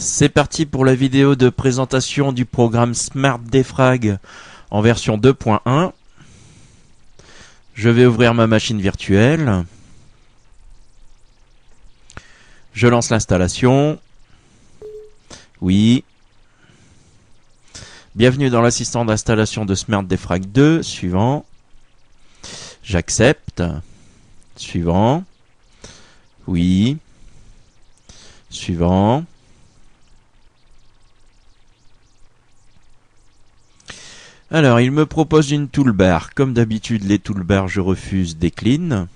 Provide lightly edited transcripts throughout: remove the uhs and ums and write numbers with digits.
C'est parti pour la vidéo de présentation du programme Smart Defrag en version 2.1. Je vais ouvrir ma machine virtuelle. Je lance l'installation. Oui. Bienvenue dans l'assistant d'installation de Smart Defrag 2. Suivant. J'accepte. Suivant. Oui. Suivant. Alors, il me propose une toolbar. Comme d'habitude, les toolbars, je refuse, décline.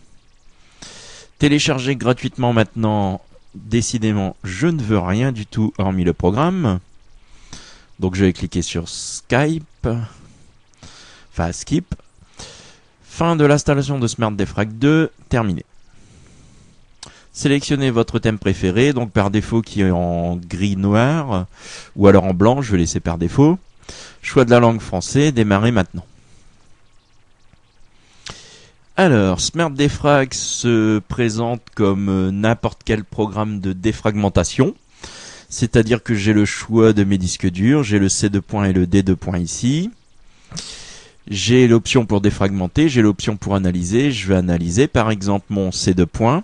Télécharger gratuitement maintenant. Décidément, je ne veux rien du tout hormis le programme. Donc, je vais cliquer sur Skip. Fin de l'installation de Smart Defrag 2. Terminé. Sélectionnez votre thème préféré. Donc, par défaut, qui est en gris-noir. Ou alors en blanc. Je vais laisser par défaut. Choix de la langue français, démarrer maintenant. Alors, Smart Defrag se présente comme n'importe quel programme de défragmentation. C'est-à-dire que j'ai le choix de mes disques durs, j'ai le C2 et le D2 ici. J'ai l'option pour défragmenter, j'ai l'option pour analyser. Je vais analyser par exemple mon C2.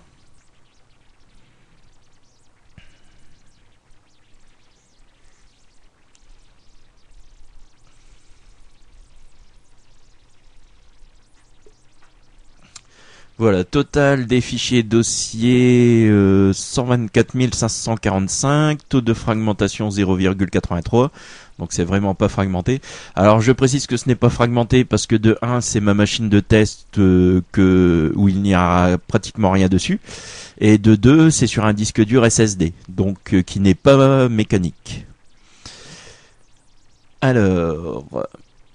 Voilà, total des fichiers dossiers 124 545, taux de fragmentation 0,83, donc c'est vraiment pas fragmenté. Alors je précise que ce n'est pas fragmenté parce que de 1 c'est ma machine de test où il n'y a pratiquement rien dessus, et de 2 c'est sur un disque dur SSD, donc qui n'est pas mécanique. Alors...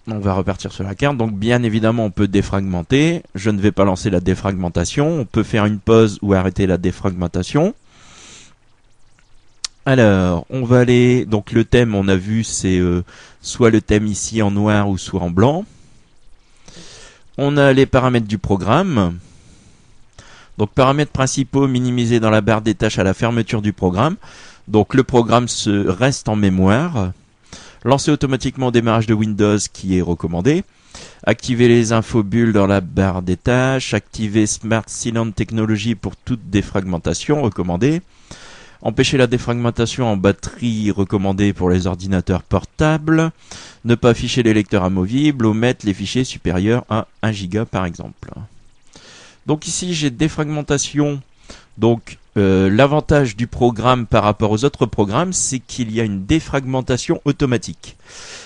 on va repartir sur la carte. Donc bien évidemment on peut défragmenter. Je ne vais pas lancer la défragmentation. On peut faire une pause ou arrêter la défragmentation. Alors on va aller. Donc le thème on a vu c'est soit le thème ici en noir ou soit en blanc. On a les paramètres du programme. Donc paramètres principaux minimisés dans la barre des tâches à la fermeture du programme. Donc le programme reste en mémoire. Lancer automatiquement au démarrage de Windows qui est recommandé. Activer les infobulles dans la barre des tâches. Activer Smart Silent Technology pour toute défragmentation, recommandé. Empêcher la défragmentation en batterie, recommandé pour les ordinateurs portables. Ne pas afficher les lecteurs amovibles. Omettre les fichiers supérieurs à 1 Go par exemple. Donc ici j'ai défragmentation. Donc l'avantage du programme par rapport aux autres programmes, c'est qu'il y a une défragmentation automatique.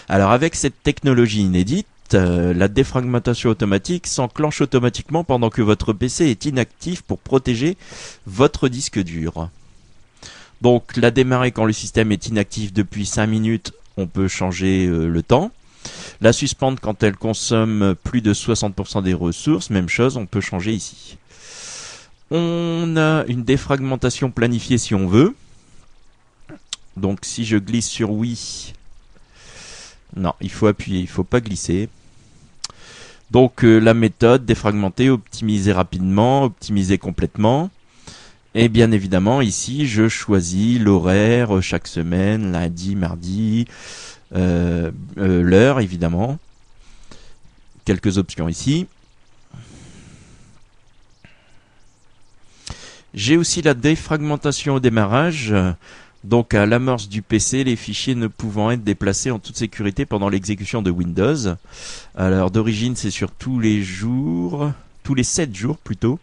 Alors avec cette technologie inédite, la défragmentation automatique s'enclenche automatiquement pendant que votre PC est inactif pour protéger votre disque dur. Donc la démarrer quand le système est inactif depuis 5 minutes, on peut changer le temps. La suspendre quand elle consomme plus de 60% des ressources, même chose, on peut changer ici. On a une défragmentation planifiée si on veut. Donc si je glisse sur oui, non, il faut appuyer, il ne faut pas glisser. Donc la méthode défragmenter, optimiser rapidement, optimiser complètement. Et bien évidemment ici je choisis l'horaire chaque semaine, lundi, mardi, l'heure évidemment. Quelques options ici. J'ai aussi la défragmentation au démarrage, donc à l'amorce du PC, les fichiers ne pouvant être déplacés en toute sécurité pendant l'exécution de Windows. Alors d'origine c'est sur tous les 7 jours plutôt.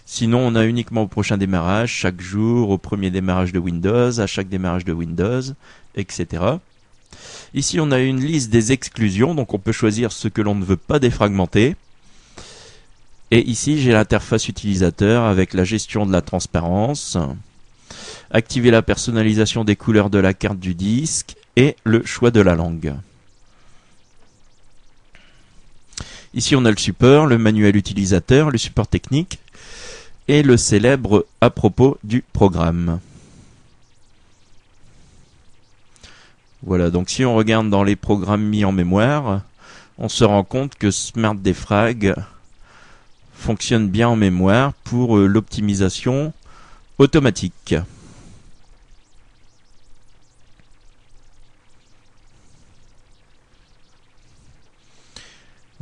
Sinon on a uniquement au prochain démarrage, chaque jour, au premier démarrage de Windows, à chaque démarrage de Windows, etc. Ici on a une liste des exclusions, donc on peut choisir ce que l'on ne veut pas défragmenter. Et ici, j'ai l'interface utilisateur avec la gestion de la transparence, activer la personnalisation des couleurs de la carte du disque et le choix de la langue. Ici, on a le support, le manuel utilisateur, le support technique et le célèbre à propos du programme. Voilà, donc si on regarde dans les programmes mis en mémoire, on se rend compte que Smart Defrag fonctionne bien en mémoire pour l'optimisation automatique.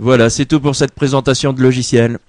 Voilà, c'est tout pour cette présentation de logiciel.